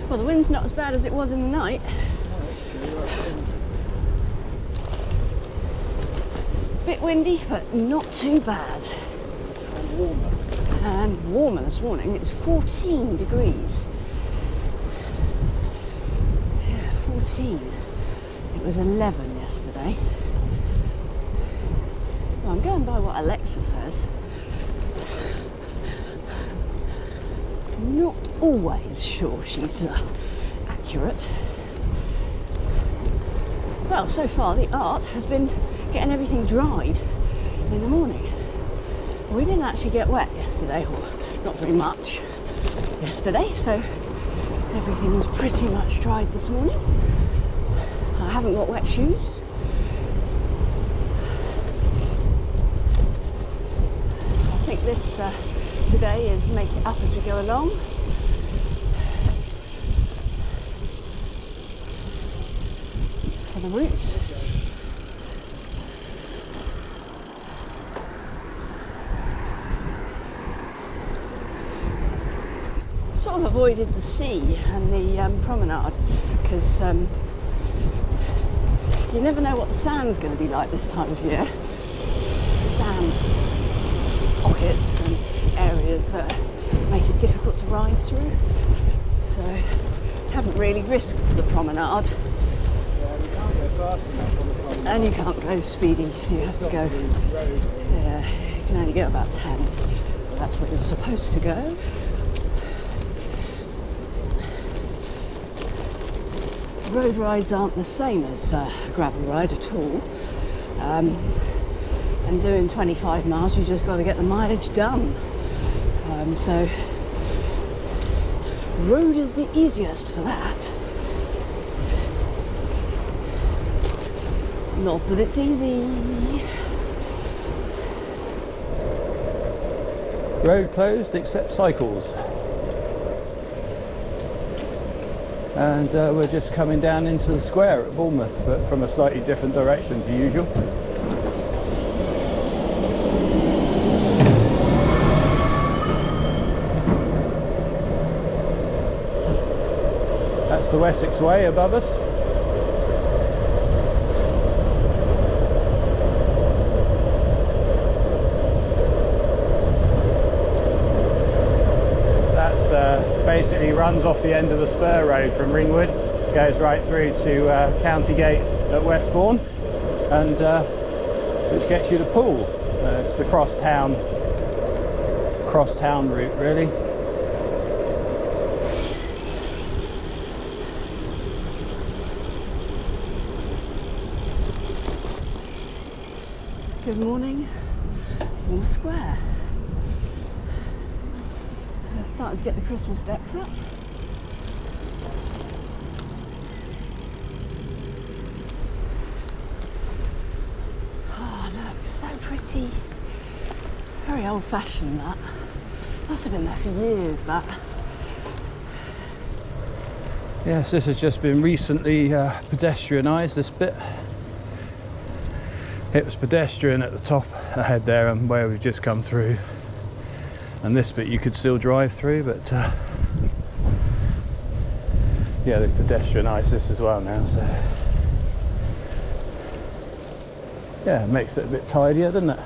Well, the wind's not as bad as it was in the night. Bit windy, but not too bad. And warmer. And warmer this morning. It's 14 degrees. Yeah, 14. It was 11 yesterday. Well, I'm going by what Alexa says. Not always sure she's accurate. Well, so far the art has been getting everything dried in the morning. We didn't actually get wet yesterday, or not very much yesterday, so everything was pretty much dried this morning. I haven't got wet shoes. I think this today is make it up as we go along. For the route. Sort of avoided the sea and the promenade because you never know what the sand's going to be like this time of year. Sand pockets and areas that make it difficult to ride through. So haven't really risked the promenade. And you can't go speedy, so you have to go. Yeah, you can only go about 10. That's where you're supposed to go. Road rides aren't the same as a gravel ride at all. And doing 25 miles, you just got to get the mileage done. So road is the easiest for that. Not that it's easy. Road closed except cycles. And we're just coming down into the square at Bournemouth, but from a slightly different direction to usual. That's the Wessex Way above us. Basically runs off the end of the spur road from Ringwood, goes right through to County Gates at Westbourne, and which gets you to Poole. So it's the crosstown route, really. Good morning from the square. Starting to get the Christmas decks up. Oh look, so pretty. Very old fashioned that. Must have been there for years, that. Yes, this has just been recently pedestrianised, this bit. It was pedestrian at the top ahead there and where we've just come through. And this bit you could still drive through, but yeah, they've pedestrianised this as well now, so yeah, it makes it a bit tidier, doesn't it?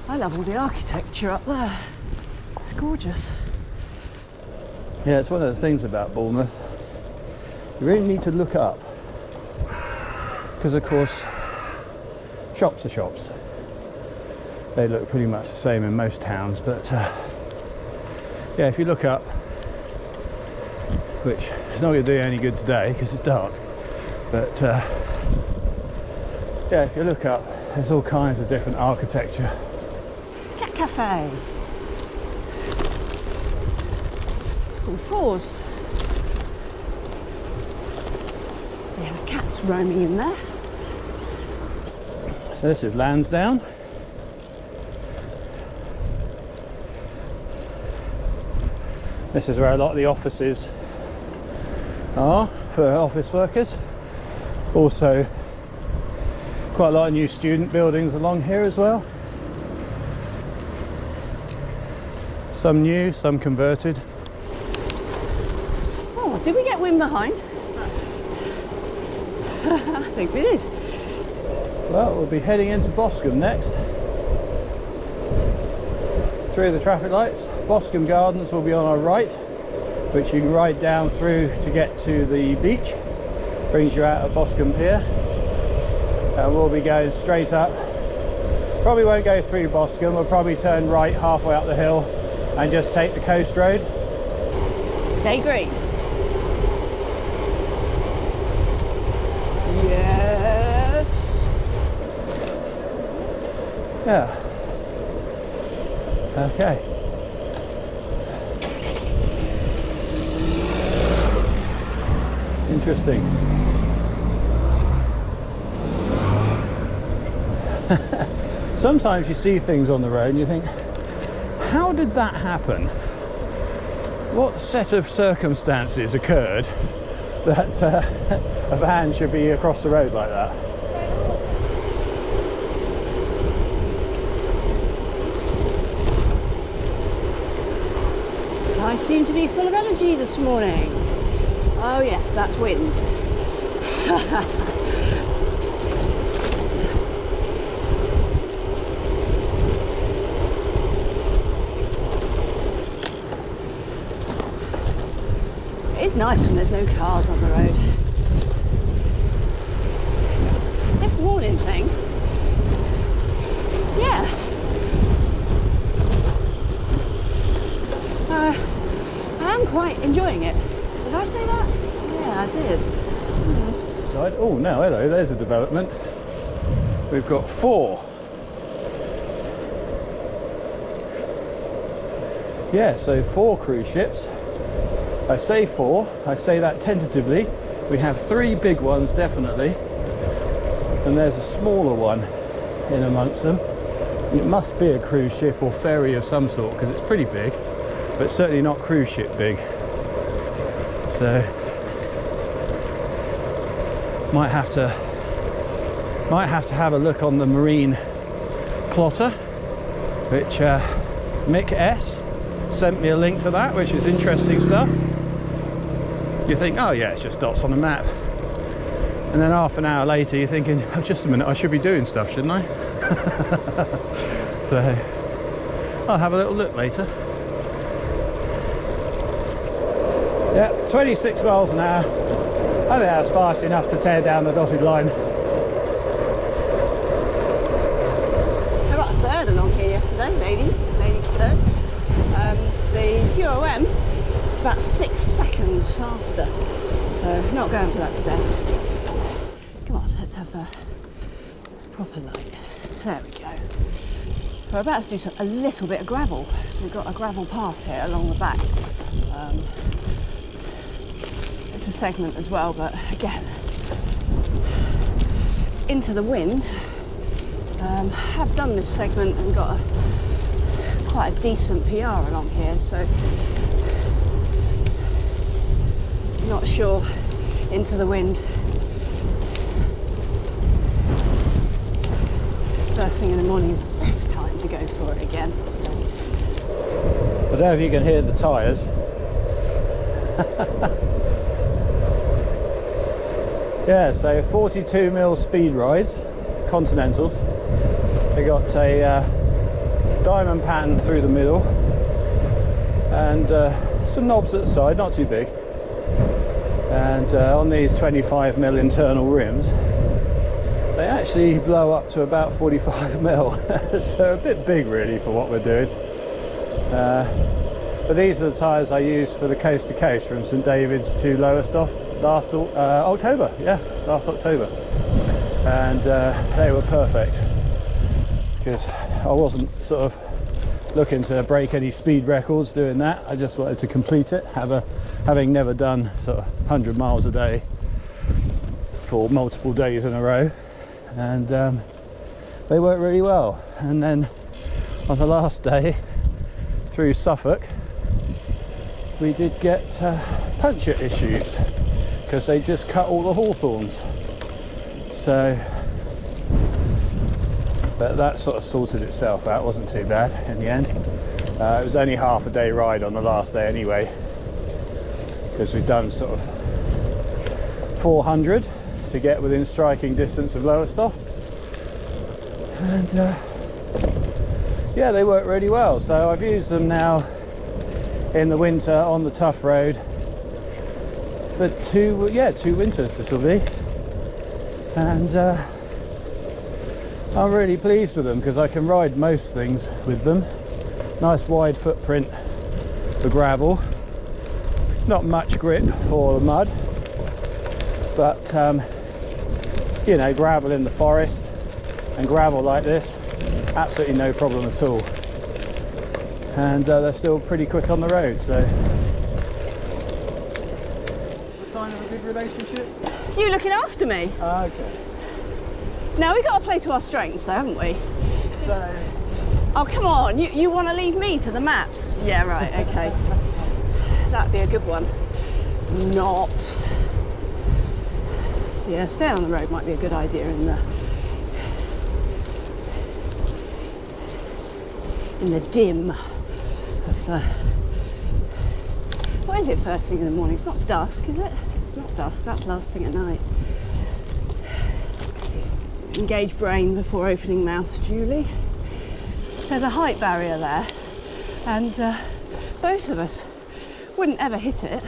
I love all the architecture up there. It's gorgeous. Yeah, it's one of the things about Bournemouth. You really need to look up, because of course shops are shops. They look pretty much the same in most towns, but yeah, if you look up, which is not going to do any good today because it's dark, but yeah, if you look up, there's all kinds of different architecture. Cat Cafe. It's called Paws. They have cats roaming in there. So this is Lansdowne. This is where a lot of the offices are for office workers. Also quite a lot of new student buildings along here as well. Some new, some converted. Oh, did we get wind behind? I think we did. Well, we'll be heading into Boscombe next. Through the traffic lights. Boscombe Gardens will be on our right, which you can ride down through to get to the beach. Brings you out at Boscombe Pier. And we'll be going straight up. Probably won't go through Boscombe, we'll probably turn right halfway up the hill and just take the coast road. Stay green. Yes. Yeah. Okay. Interesting. Sometimes you see things on the road and you think, how did that happen? What set of circumstances occurred that a van should be across the road like that? I seem to be full of energy this morning. Oh yes, that's wind. It's nice when there's no cars on the road. This morning thing, yeah. I am quite enjoying it. Did I say that? Yeah, I did. Side. Oh, now hello, there's a development. We've got 4. Yeah, so 4 cruise ships. I say 4, I say that tentatively. We have 3 big ones definitely, and there's a smaller one in amongst them. It must be a cruise ship or ferry of some sort because it's pretty big, but certainly not cruise ship big. So might have to have a look on the marine plotter, which Mick S sent me a link to that, which is interesting stuff. You think, oh yeah, it's just dots on a map, and then half an hour later you're thinking, oh, just a minute, I should be doing stuff, shouldn't I? So I'll have a little look later. Yeah, 26 miles an hour. I think that's fast enough to tear down the dotted line. I got a third along here yesterday, ladies third. The QOM about 6 seconds faster, so not going for that today. Come on, let's have a proper light. There we go. We're about to do a little bit of gravel, so we've got a gravel path here along the back. It's a segment as well, but again, it's into the wind. Have done this segment and got quite a decent PR along here, so not sure into the wind. First thing in the morning is the best time to go for it again. So. I don't know if you can hear the tyres. Yeah, so 42mm Speedrides, Continentals. They got a diamond pattern through the middle and some knobs at the side, not too big. And on these 25mm internal rims, they actually blow up to about 45mm, so a bit big really for what we're doing. But these are the tyres I used for the coast to coast from St David's to Lowestoft last October, yeah, last October. And they were perfect because I wasn't sort of looking to break any speed records doing that. I just wanted to complete it, having never done sort of 100 miles a day for multiple days in a row. And they worked really well. And then on the last day through Suffolk we did get puncture issues because they just cut all the hawthorns. So, but that sort of sorted itself out, wasn't too bad in the end. It was only half a day ride on the last day anyway, because we've done sort of 400 to get within striking distance of Lowestoft, and yeah, they work really well. So I've used them now in the winter on the tough road for two winters this will be, and I'm really pleased with them because I can ride most things with them. Nice wide footprint for gravel, not much grip for the mud, but you know, gravel in the forest and gravel like this, absolutely no problem at all. And they're still pretty quick on the road, so it's a sign of a good relationship. You looking after me? Okay. Now we've got to play to our strengths though, haven't we? So, Oh come on, you want to leave me to the maps? Yeah, right, okay. That'd be a good one. Not. So yeah, staying on the road might be a good idea in the dim of the... What is it first thing in the morning? It's not dusk, is it? It's not dusk, that's last thing at night. Engage brain before opening mouth, Julie. There's a height barrier there, and both of us wouldn't ever hit it,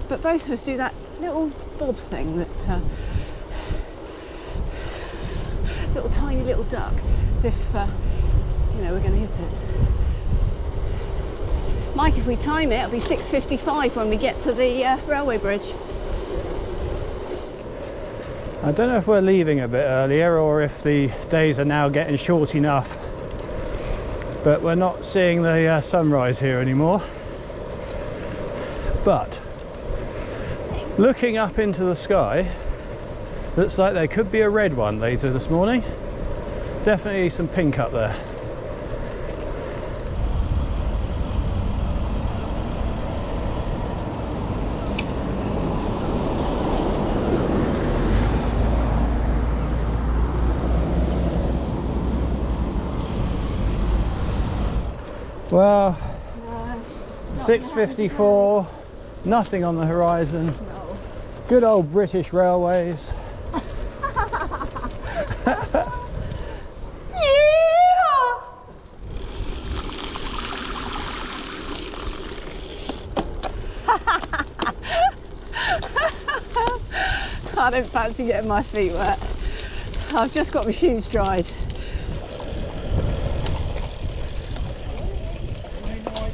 but both of us do that little bob thing that little tiny little duck, as if you know, we're going to hit it. Mike, if we time it, it'll be 6:55 when we get to the railway bridge. I don't know if we're leaving a bit earlier or if the days are now getting short enough, but we're not seeing the sunrise here anymore. But looking up into the sky, looks like there could be a red one later this morning. Definitely some pink up there. Well, 6:54, nothing on the horizon. No. Good old British Railways. I don't fancy getting my feet wet. I've just got my shoes dried.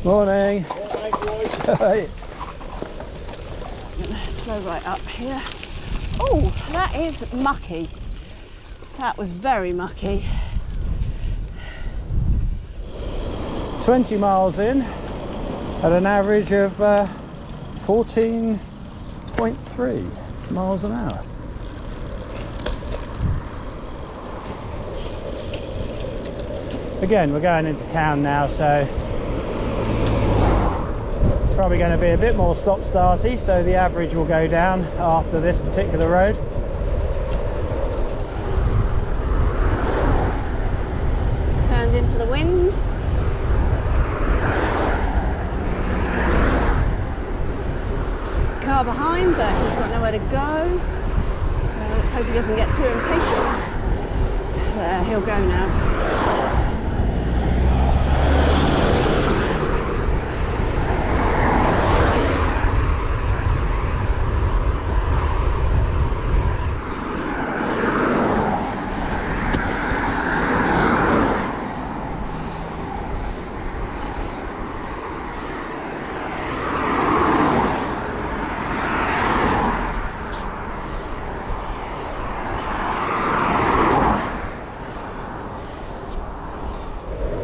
Morning. Hey. Slow right up here. Oh, that is mucky. That was very mucky. 20 miles in at an average of 14.3 miles an hour. Again, we're going into town now, so probably going to be a bit more stop-starty, so the average will go down after this particular road. Turned into the wind. Car behind, but he's got nowhere to go. Let's hope he doesn't get too impatient. There, he'll go now.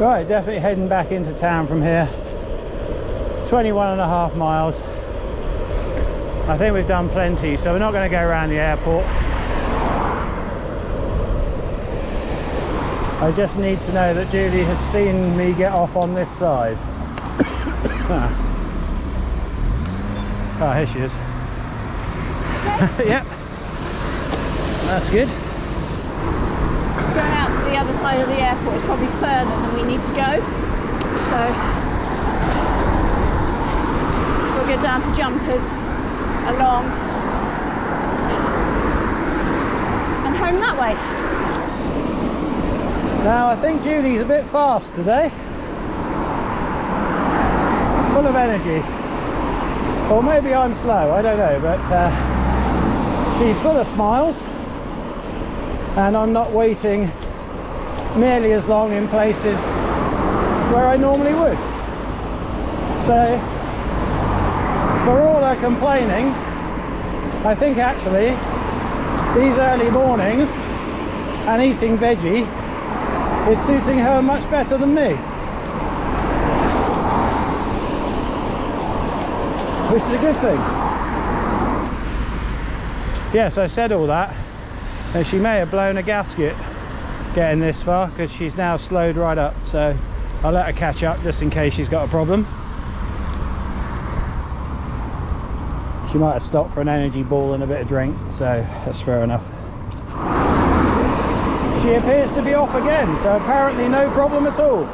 Right, definitely heading back into town from here. 21.5 miles. I think we've done plenty, so we're not going to go around the airport. I just need to know that Julie has seen me get off on this side. Oh, here she is. Yep, that's good. Going out to the other side of the airport is probably further than we need to go. So we'll get down to Jumpers, along, and home that way. Now I think Julie's a bit fast today. Full of energy. Or maybe I'm slow, I don't know, but she's full of smiles, and I'm not waiting nearly as long in places where I normally would. So for all her complaining, I think actually these early mornings and eating veggie is suiting her much better than me, which is a good thing. Yes, I said all that, and she may have blown a gasket getting this far, because she's now slowed right up, so I'll let her catch up just in case she's got a problem. She might have stopped for an energy ball and a bit of drink, so that's fair enough. She appears to be off again, so apparently no problem at all.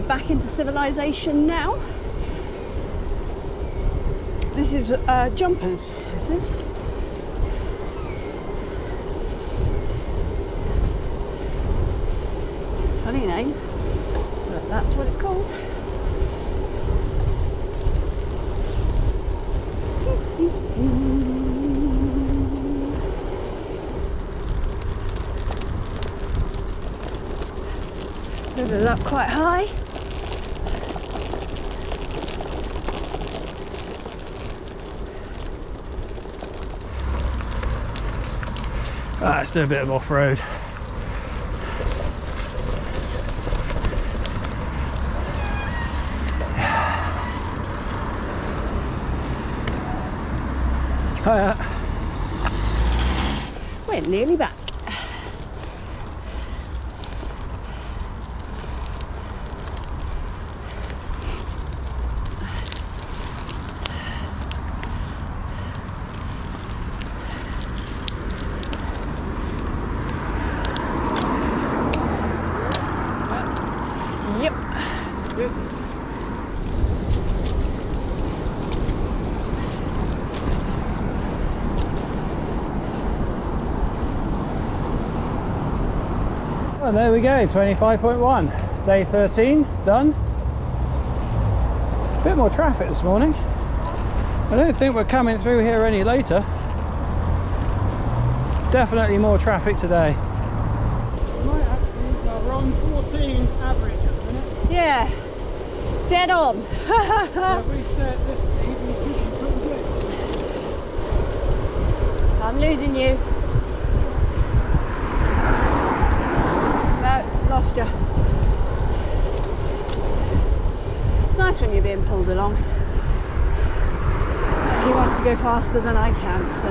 Back into civilization now. This is Jumpers. This is. Funny name, but that's what it's called. Moving up quite high. Let's do a bit of off-road. Hiya. We're nearly back. And there we go, 25.1, day 13 done. A bit more traffic this morning. I don't think we're coming through here any later. Definitely more traffic today. We're on 14 average at the minute. Yeah, dead on. If we set this speed, we should be pretty good. I'm losing you. Lost you. It's nice when you're being pulled along. He wants to go faster than I can, so